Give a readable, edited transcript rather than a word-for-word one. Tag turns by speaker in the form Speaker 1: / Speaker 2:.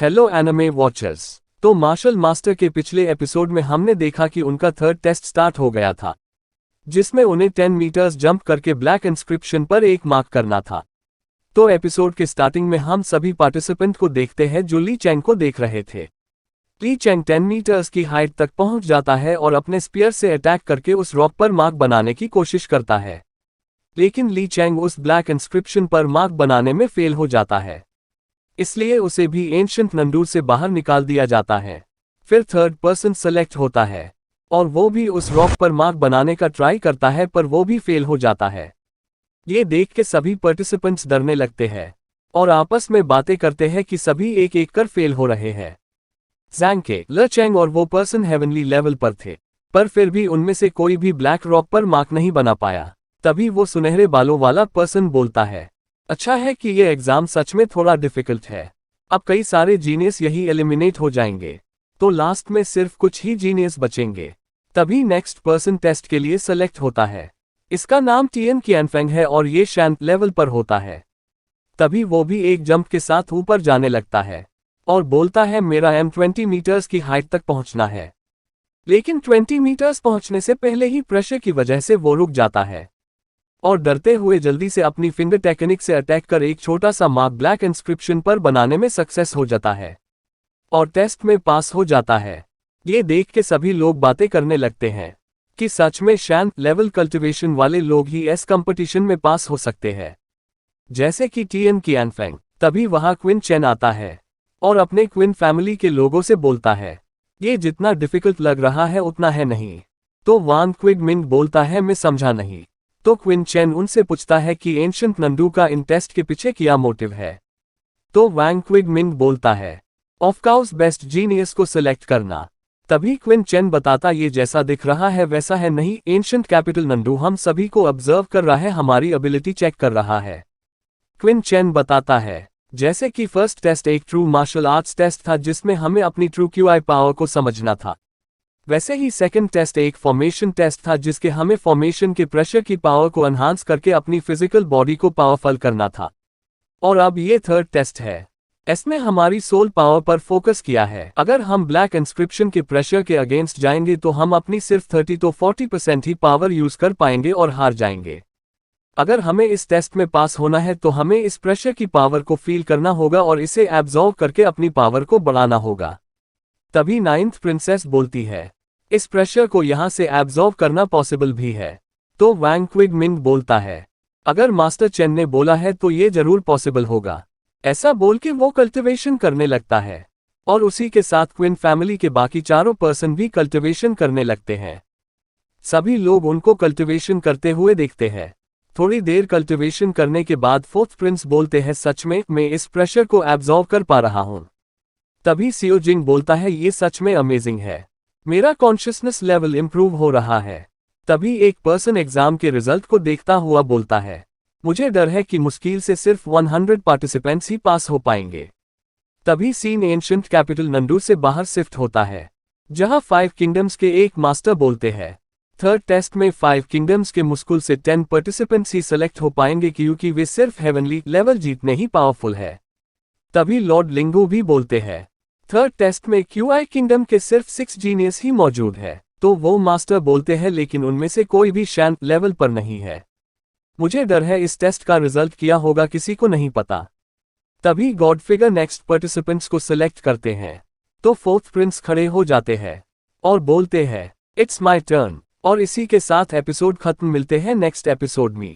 Speaker 1: Hello anime watchers. तो martial master के पिछले एपिसोड में हमने देखा कि उनका थर्ड टेस्ट स्टार्ट हो गया था, जिसमें उन्हें 10 मीटर्स जंप करके ब्लैक इंस्क्रिप्शन पर एक मार्क करना था। तो एपिसोड के स्टार्टिंग में हम सभी पार्टिसिपेंट को देखते हैं जो ली चैंग को देख रहे थे। ली चैंग 10 मीटर्स की हाइट तक पहुंच जाता है और अपने स्पीयर से अटैक करके उस रॉक पर मार्क बनाने की कोशिश करता है, लेकिन ली चैंग उस ब्लैक इंस्क्रिप्शन पर मार्क बनाने में फेल हो जाता है, इसलिए उसे भी एंशिएंट नंदूर से बाहर निकाल दिया जाता है। फिर थर्ड पर्सन सेलेक्ट होता है और वो भी उस रॉक पर मार्क बनाने का ट्राई करता है, पर वो भी फेल हो जाता है। ये देख के सभी पार्टिसिपेंट्स डरने लगते हैं और आपस में बातें करते हैं कि सभी एक एक कर फेल हो रहे हैं। ज़ैंग, ले चैंग और वो पर्सन हेवनली लेवल पर थे, पर फिर भी उनमें से कोई भी ब्लैक रॉक पर मार्क नहीं बना पाया। तभी वो सुनहरे बालों वाला पर्सन बोलता है, अच्छा है कि ये एग्जाम सच में थोड़ा डिफिकल्ट है। अब कई सारे जीनियस यही एलिमिनेट हो जाएंगे, तो लास्ट में सिर्फ कुछ ही जीनियस बचेंगे। तभी नेक्स्ट पर्सन टेस्ट के लिए सेलेक्ट होता है। इसका नाम टियन qianfeng है और ये शैंत लेवल पर होता है। तभी वो भी एक जंप के साथ ऊपर जाने लगता है और बोलता है, मेरा एम 20 मीटर्स की हाइट तक पहुंचना है। लेकिन 20 मीटर्स पहुंचने से पहले ही प्रेशर की वजह से वो रुक जाता है और डरते हुए जल्दी से अपनी फिंगर टेक्निक से अटैक कर एक छोटा सा मार्क ब्लैक इंस्क्रिप्शन पर बनाने में सक्सेस हो जाता है और टेस्ट में पास हो जाता है। ये देख के सभी लोग बातें करने लगते हैं कि सच में शैंत लेवल कल्टिवेशन वाले लोग ही इस कंपटीशन में पास हो सकते हैं, जैसे कि टियन qianfeng। तभी वहां क्विन चेन आता है और अपने क्विन फैमिली के लोगों से बोलता है, ये जितना डिफिकल्ट लग रहा है उतना है नहीं। तो वांग क्विग मिंग बोलता है, मैं समझा नहीं। तो क्विन चेन उनसे पूछता है कि एंशिएंट नंदू का इन टेस्ट के पीछे क्या मोटिव है। तो वांग क्विग मिंग बोलता है, ऑफ कोर्स बेस्ट जीनियस को सिलेक्ट करना। तभी क्विन चेन बताता, ये जैसा दिख रहा है वैसा है नहीं, एंशिएंट कैपिटल नंदू हम सभी को ऑब्जर्व कर रहा है, हमारी एबिलिटी चेक कर रहा है। क्विन चेन बताता है, जैसे कि फर्स्ट टेस्ट एक ट्रू मार्शल आर्ट्स टेस्ट था जिसमें हमें अपनी ट्रू क्यूआई पावर को समझना था, वैसे ही सेकंड टेस्ट एक फॉर्मेशन टेस्ट था जिसके हमें फॉर्मेशन के प्रेशर की पावर को एनहांस करके अपनी फिजिकल बॉडी को पावरफुल करना था। और अब ये थर्ड टेस्ट है, इसमें हमारी सोल पावर पर फोकस किया है। अगर हम ब्लैक इंस्क्रिप्शन के प्रेशर के अगेंस्ट जाएंगे तो हम अपनी सिर्फ 30 तो 40% ही पावर यूज कर पाएंगे और हार जाएंगे। अगर हमें इस टेस्ट में पास होना है तो हमें इस प्रेशर की पावर को फील करना होगा और इसे एब्जॉर्व करके अपनी पावर को बढ़ाना होगा। तभी नाइन्थ प्रिंसेस बोलती है, इस प्रेशर को यहां से एब्जॉर्व करना पॉसिबल भी है। तो वांग क्विग मिंग बोलता है, अगर मास्टर चेन ने बोला है तो ये जरूर पॉसिबल होगा। ऐसा बोल के वो कल्टिवेशन करने लगता है और उसी के साथ क्विन फैमिली के बाकी चारों पर्सन भी कल्टिवेशन करने लगते हैं। सभी लोग उनको कल्टिवेशन करते हुए देखते हैं। थोड़ी देर कल्टिवेशन करने के बाद फोर्थ प्रिंस बोलते हैं, सच में मैं इस प्रेशर को एब्जॉर्व कर पा रहा हूं। तभी सियो जिंग बोलता है, ये सच में अमेजिंग है, मेरा कॉन्शियसनेस लेवल इंप्रूव हो रहा है। तभी एक पर्सन एग्जाम के रिजल्ट को देखता हुआ बोलता है, मुझे डर है कि मुश्किल से सिर्फ 100 पार्टिसिपेंट्स ही पास हो पाएंगे। तभी सीन एंशिएंट कैपिटल नंदू से बाहर शिफ्ट होता है, जहां 5 किंगडम्स के एक मास्टर बोलते हैं, थर्ड टेस्ट में 5 किंगडम्स के मुश्किल से 10 पार्टिसिपेंट्स ही सेलेक्ट हो पाएंगे क्योंकि वे सिर्फ हेवनली लेवल जीतने ही पावरफुल है। तभी लॉर्ड लिंगू भी बोलते हैं, थर्ड टेस्ट में क्यूआई किंगडम के सिर्फ 6 जीनियस ही मौजूद है। तो वो मास्टर बोलते हैं, लेकिन उनमें से कोई भी शैंत लेवल पर नहीं है। मुझे डर है इस टेस्ट का रिजल्ट क्या होगा किसी को नहीं पता। तभी गॉड फिगर नेक्स्ट पार्टिसिपेंट्स को सिलेक्ट करते हैं। तो फोर्थ प्रिंस खड़े हो जाते हैं और बोलते हैं, इट्स माय टर्न। और इसी के साथ एपिसोड खत्म। मिलते हैं नेक्स्ट एपिसोड में।